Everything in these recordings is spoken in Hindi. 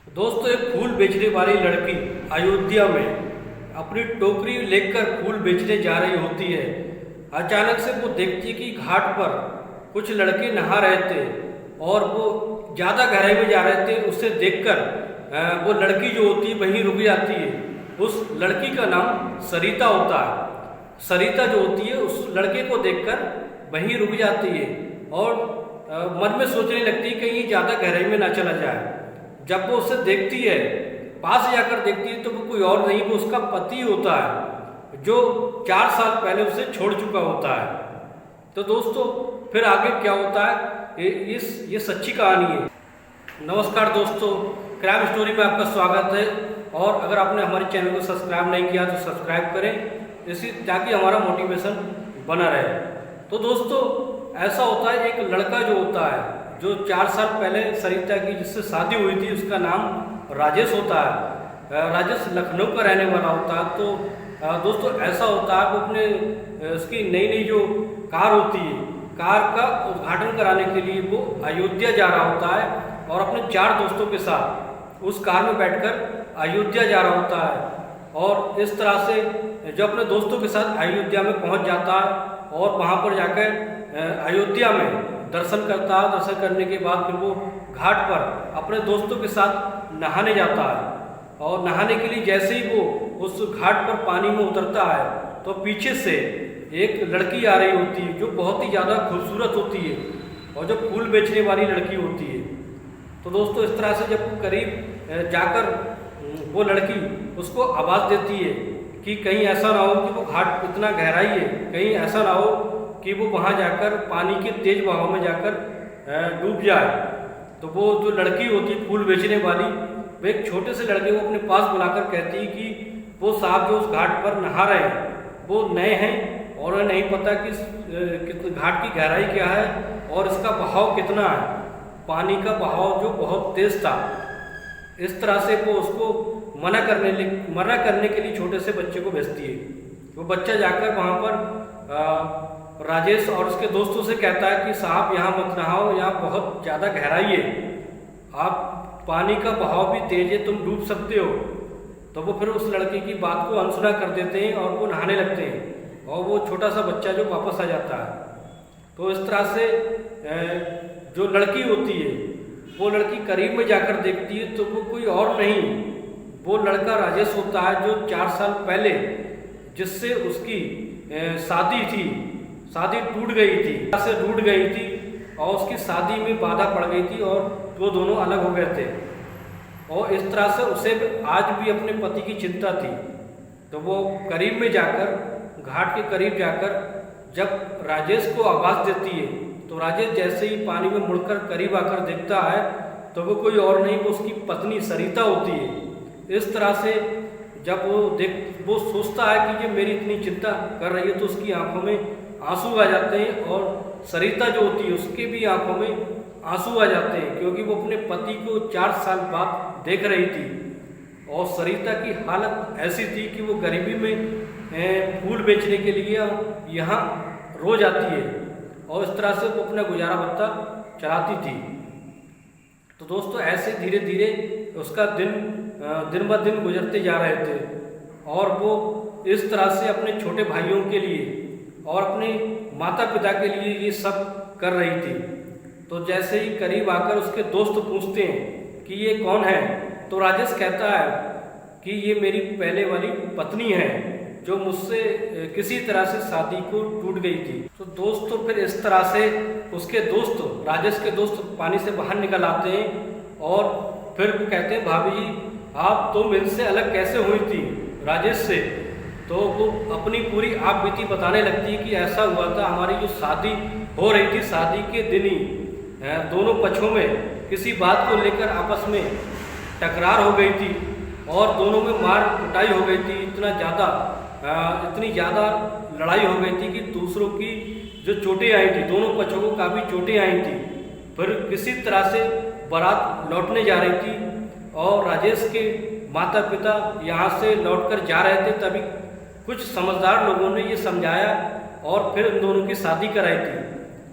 दोस्तों, एक फूल बेचने वाली लड़की अयोध्या में अपनी टोकरी लेकर फूल बेचने जा रही होती है। अचानक से वो देखती है कि घाट पर कुछ लड़के नहा रहे थे और वो ज़्यादा गहराई में जा रहे थे। उसे देखकर वो लड़की जो होती है वहीं रुक जाती है। उस लड़की का नाम सरिता होता है। सरिता जो होती है उस लड़के को देखकर वहीं रुक जाती है और मन में सोचने लगती है कहीं ज़्यादा गहराई में ना चला जाए। जब वो उसे देखती है, पास जाकर देखती है, तो वो कोई और नहीं, वो उसका पति होता है जो 4 साल पहले उसे छोड़ चुका होता है। तो दोस्तों, फिर आगे क्या होता है ये सच्ची कहानी है। नमस्कार दोस्तों, क्राइम स्टोरी में आपका स्वागत है। और अगर आपने हमारे चैनल को सब्सक्राइब नहीं किया तो सब्सक्राइब करें, इसी ताकि हमारा मोटिवेशन बना रहे। तो दोस्तों, ऐसा होता है, एक लड़का जो होता है जो 4 साल पहले सरिता की जिससे शादी हुई थी, उसका नाम राजेश होता है। राजेश लखनऊ का रहने वाला होता है। तो दोस्तों, ऐसा होता है वो अपने उसकी नई नई जो कार होती है, कार का उद्घाटन कराने के लिए वो अयोध्या जा रहा होता है और अपने 4 दोस्तों के साथ उस कार में बैठकर अयोध्या जा रहा होता है। और इस तरह से जो अपने दोस्तों के साथ अयोध्या में पहुंच जाता है और वहां पर जाकर अयोध्या में दर्शन करता है। दर्शन करने के बाद फिर वो घाट पर अपने दोस्तों के साथ नहाने जाता है। और नहाने के लिए जैसे ही वो उस घाट पर पानी में उतरता है तो पीछे से एक लड़की आ रही होती है जो बहुत ही ज़्यादा खूबसूरत होती है और जो फूल बेचने वाली लड़की होती है। तो दोस्तों, इस तरह से जब करीब जाकर वो लड़की उसको आवाज़ देती है कि कहीं ऐसा ना हो कि वो घाट इतना गहराई है, कहीं ऐसा ना हो कि वो वहाँ जाकर पानी के तेज बहाव में जाकर डूब जाए। तो वो जो लड़की होती है फूल बेचने वाली, वो एक छोटे से लड़के को अपने पास बुलाकर कहती है कि वो साहब जो उस घाट पर नहा रहे हैं वो नए हैं और उन्हें नहीं पता कि घाट की गहराई क्या है और इसका बहाव कितना है। पानी का बहाव जो बहुत तेज था। इस तरह से वो उसको मना करने के लिए छोटे से बच्चे को भेजती है। वो बच्चा जाकर वहाँ पर राजेश और उसके दोस्तों से कहता है कि साहब यहाँ मत नहाओ, यहाँ बहुत ज़्यादा गहराई है, आप पानी का बहाव भी तेज है, तुम डूब सकते हो। तो वो फिर उस लड़के की बात को अनसुना कर देते हैं और वो नहाने लगते हैं और वो छोटा सा बच्चा जो वापस आ जाता है। तो इस तरह से जो लड़की होती है वो लड़की करीब में जाकर देखती है तो वो कोई और नहीं, वो लड़का राजेश होता है जो 4 साल पहले जिससे उसकी शादी थी, शादी टूट गई थी और उसकी शादी में बाधा पड़ गई थी और वो दोनों अलग हो गए थे। और इस तरह से उसे आज भी अपने पति की चिंता थी। तो वो करीब में जाकर, घाट के करीब जाकर जब राजेश को आवाज़ देती है तो राजेश जैसे ही पानी में मुड़कर करीब आकर देखता है तो वो कोई और नहीं, वो उसकी पत्नी सरिता होती है। इस तरह से जब वो सोचता है कि ये मेरी इतनी चिंता कर रही है तो उसकी आंखों में आंसू आ जाते हैं और सरिता जो होती है उसके भी आंखों में आंसू आ जाते हैं, क्योंकि वो अपने पति को 4 साल बाद देख रही थी। और सरिता की हालत ऐसी थी कि वो गरीबी में फूल बेचने के लिए यहाँ रोज आती है और इस तरह से वो अपना गुजारा भत्ता चलाती थी। तो दोस्तों, ऐसे धीरे धीरे उसका दिन ब दिन गुजरते जा रहे थे और वो इस तरह से अपने छोटे भाइयों के लिए और अपने माता पिता के लिए ये सब कर रही थी। तो जैसे ही करीब आकर उसके दोस्त पूछते हैं कि ये कौन है, तो राजेश कहता है कि ये मेरी पहले वाली पत्नी है जो मुझसे किसी तरह से शादी को टूट गई थी। तो दोस्तों, फिर इस तरह से उसके दोस्त, राजेश के दोस्त पानी से बाहर निकल आते हैं और फिर वो कहते हैं भाभी जी, आप तो मेरे से अलग कैसे हुई थी राजेश से। तो वो अपनी पूरी आप बीती बताने लगती है कि ऐसा हुआ था, हमारी जो शादी हो रही थी, शादी के दिन ही दोनों पक्षों में किसी बात को लेकर आपस में टकरार हो गई थी और दोनों में मार कुटाई हो गई थी। इतनी ज़्यादा लड़ाई हो गई थी कि दूसरों की जो चोटें आई थी, दोनों पक्षों को काफ़ी चोटें आई थी। फिर किसी तरह से बारात लौटने जा रही थी और राजेश के माता पिता यहाँ से लौटकर जा रहे थे, तभी कुछ समझदार लोगों ने ये समझाया और फिर उन दोनों की शादी कराई थी।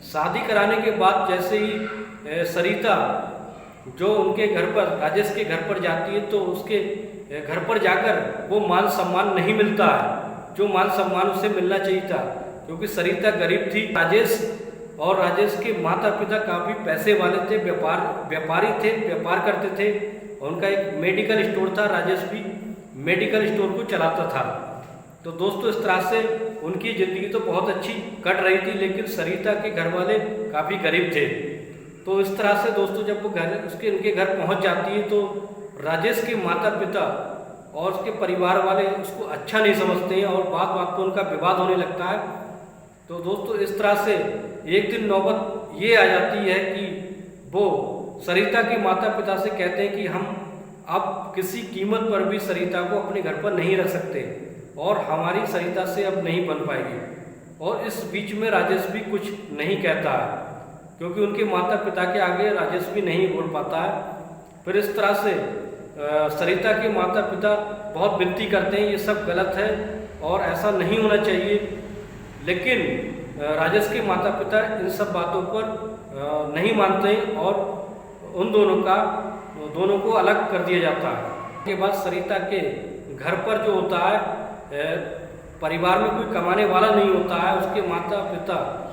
शादी कराने के बाद जैसे ही सरिता जो उनके घर पर, राजेश के घर पर जाती है तो उसके घर पर जाकर वो मान सम्मान नहीं मिलता है जो मान सम्मान उसे मिलना चाहिए था, क्योंकि सरिता गरीब थी। राजेश के माता पिता काफ़ी पैसे वाले थे, व्यापारी थे, व्यापार करते थे। उनका एक मेडिकल स्टोर था, राजेश भी मेडिकल स्टोर को चलाता था। तो दोस्तों, इस तरह से उनकी ज़िंदगी तो बहुत अच्छी कट रही थी, लेकिन सरिता के घर वाले काफ़ी गरीब थे। तो इस तरह से दोस्तों, जब वो उनके घर पहुंच जाती है तो राजेश के माता पिता और उसके परिवार वाले उसको अच्छा नहीं समझते हैं और बात बात पर उनका विवाद होने लगता है। तो दोस्तों, इस तरह से एक दिन नौबत ये आ जाती है कि वो सरिता के माता पिता से कहते हैं कि हम अब किसी कीमत पर भी सरिता को अपने घर पर नहीं रख सकते और हमारी सरिता से अब नहीं बन पाएगी। और इस बीच में राजेश भी कुछ नहीं कहता है, क्योंकि उनके माता पिता के आगे राजेश भी नहीं बोल पाता है। फिर इस तरह से सरिता के माता पिता बहुत विनती करते हैं, ये सब गलत है और ऐसा नहीं होना चाहिए, लेकिन राजेश के माता पिता इन सब बातों पर नहीं मानते और उन दोनों को अलग कर दिया जाता है। उसके बाद सरिता के घर पर जो होता है, परिवार में कोई कमाने वाला नहीं होता है।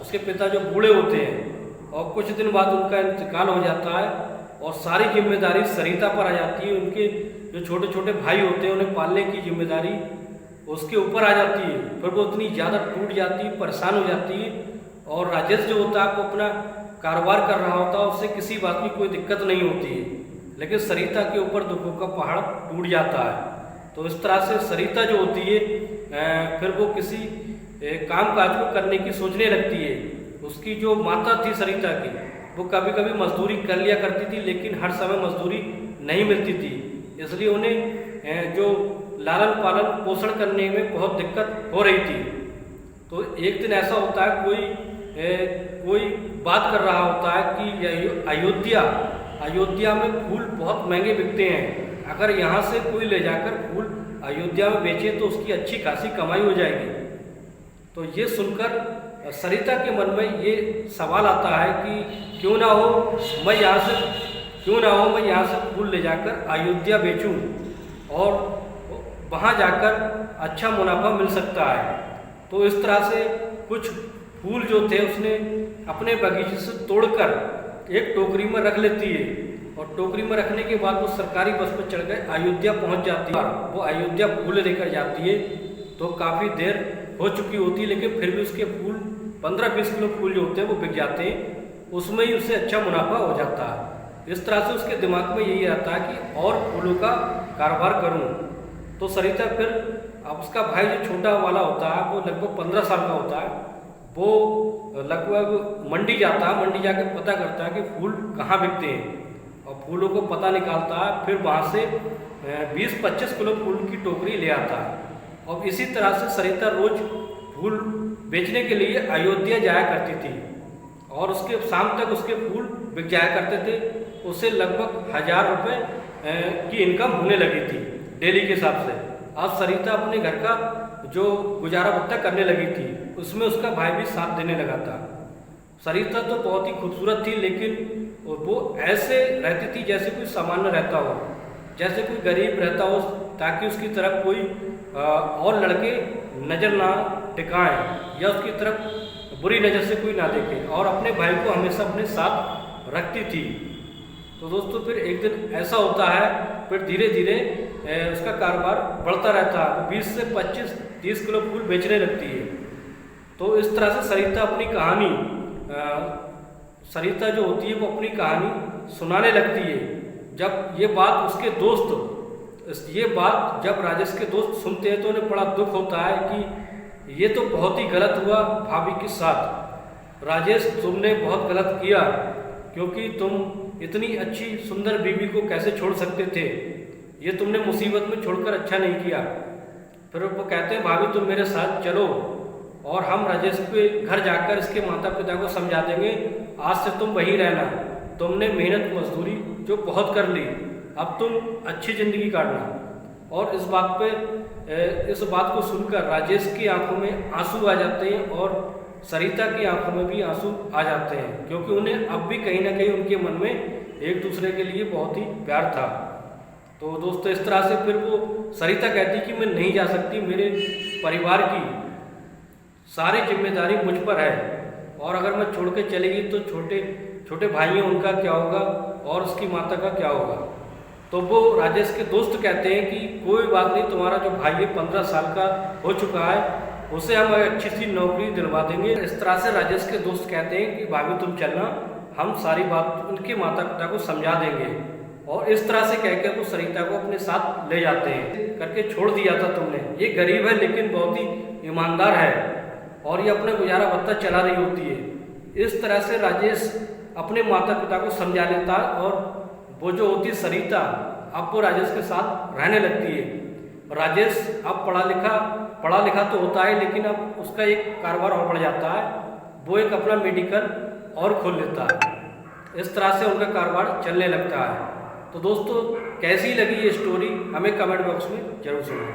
उसके पिता जो बूढ़े होते हैं और कुछ दिन बाद उनका इंतकाल हो जाता है और सारी जिम्मेदारी सरिता पर आ जाती है। उनके जो छोटे छोटे भाई होते हैं उन्हें पालने की जिम्मेदारी उसके ऊपर आ जाती है। फिर वो इतनी ज़्यादा टूट जाती है, परेशान हो जाती है। और राजेश जो होता है वो अपना कारोबार कर रहा होता है, उससे किसी बात की कोई दिक्कत नहीं होती है, लेकिन सरिता के ऊपर दुखों का पहाड़ टूट जाता है। तो इस तरह से सरिता जो होती है फिर वो किसी काम काज को करने की सोचने लगती है। उसकी जो माता थी सरिता की, वो कभी कभी मजदूरी कर लिया करती थी, लेकिन हर समय मजदूरी नहीं मिलती थी, इसलिए उन्हें जो लालन पालन पोषण करने में बहुत दिक्कत हो रही थी। तो एक दिन ऐसा होता है, कोई बात कर रहा होता है कि अयोध्या में फूल बहुत महंगे बिकते हैं, अगर यहाँ से कोई ले जाकर फूल अयोध्या में बेचे तो उसकी अच्छी खासी कमाई हो जाएगी। तो ये सुनकर सरिता के मन में ये सवाल आता है कि क्यों ना हो मैं यहाँ से फूल ले जाकर अयोध्या बेचूं और वहाँ जाकर अच्छा मुनाफा मिल सकता है। तो इस तरह से कुछ फूल जो थे उसने अपने बगीचे से तोड़कर एक टोकरी में रख लेती है और टोकरी में रखने के बाद वो सरकारी बस पर चढ़ कर अयोध्या पहुँच जाती है। वो अयोध्या फूल लेकर जाती है तो काफ़ी देर हो चुकी होती है, लेकिन फिर भी उसके फूल 15-20 किलो फूल जो होते हैं वो बिक जाते हैं, उसमें ही उससे अच्छा मुनाफा हो जाता है। इस तरह से उसके दिमाग में यही आता है कि और फूलों का कारोबार करूं। तो सरिता फिर, अब उसका भाई जो छोटा वाला होता है वो लगभग 15 साल का होता है, वो लगभग मंडी जाता है, मंडी जाकर पता करता है कि फूल कहाँ बिकते हैं और फूलों को पता निकालता है। फिर वहाँ से 20-25 किलो फूल की टोकरी ले आता है। और इसी तरह से सरिता रोज फूल बेचने के लिए अयोध्या जाया करती थी और उसके शाम तक उसके फूल बिक जाया करते थे। उससे लगभग 1000 रुपये की इनकम होने लगी थी डेली के हिसाब से। आज सरिता अपने घर का जो गुजारा भत्ता करने लगी थी, उसमें उसका भाई भी साथ देने लगा था। सरिता तो बहुत ही खूबसूरत थी, लेकिन वो ऐसे रहती थी जैसे कोई सामान्य रहता हो, जैसे कोई गरीब रहता हो, ताकि उसकी तरफ कोई और लड़के नज़र ना टिकाएं या उसकी तरफ बुरी नज़र से कोई ना देखे, और अपने भाई को हमेशा अपने साथ रखती थी। तो दोस्तों, फिर एक दिन ऐसा होता है, फिर धीरे धीरे उसका कारोबार बढ़ता रहता है, 20 से 25-30 किलो फूल बेचने लगती है। तो इस तरह से सरिता जो होती है वो अपनी कहानी सुनाने लगती है। जब ये बात जब राजेश के दोस्त सुनते हैं तो उन्हें बड़ा दुख होता है कि ये तो बहुत ही गलत हुआ भाभी के साथ। राजेश, तुमने बहुत गलत किया, क्योंकि तुम इतनी अच्छी सुंदर बीवी को कैसे छोड़ सकते थे, ये तुमने मुसीबत में छोड़कर अच्छा नहीं किया। फिर वो कहते हैं, भाभी तुम मेरे साथ चलो और हम राजेश के घर जाकर इसके माता पिता को समझा देंगे, आज से तुम वहीं रहना, तुमने मेहनत मजदूरी जो बहुत कर ली, अब तुम अच्छी ज़िंदगी काटना। और इस बात को सुनकर राजेश की आंखों में आंसू आ जाते हैं और सरिता की आंखों में भी आंसू आ जाते हैं, क्योंकि उन्हें अब भी कहीं ना कहीं उनके मन में एक दूसरे के लिए बहुत ही प्यार था। तो दोस्तों इस तरह से फिर वो सरिता कहती कि मैं नहीं जा सकती, मेरे परिवार की सारी जिम्मेदारी मुझ पर है, और अगर मैं छोड़ के चली गई तो छोटे छोटे भाई हैं उनका क्या होगा और उसकी माता का क्या होगा। तो वो राजेश के दोस्त कहते हैं कि कोई बात नहीं, तुम्हारा जो भाई है 15 साल का हो चुका है, उसे हम अच्छी सी नौकरी दिलवा देंगे। इस तरह से राजेश के दोस्त कहते हैं कि भाभी तुम चलना, हम सारी बात उनके माता पिता को समझा देंगे। और इस तरह से कहकर वो सरिता को अपने साथ ले जाते हैं, करके छोड़ दिया था तुमने, ये गरीब है लेकिन बहुत ही ईमानदार है और ये अपना गुजारा भत्ता चला रही होती है। इस तरह से राजेश अपने माता पिता को समझा लेता है और वो जो होती है सरिता अब वो राजेश के साथ रहने लगती है। राजेश अब पढ़ा लिखा तो होता है, लेकिन अब उसका एक कारोबार और बढ़ जाता है, वो एक अपना मेडिकल और खोल लेता है। इस तरह से उनका कारोबार चलने लगता है। तो दोस्तों कैसी लगी ये स्टोरी हमें कमेंट बॉक्स में जरूर सुनाएं।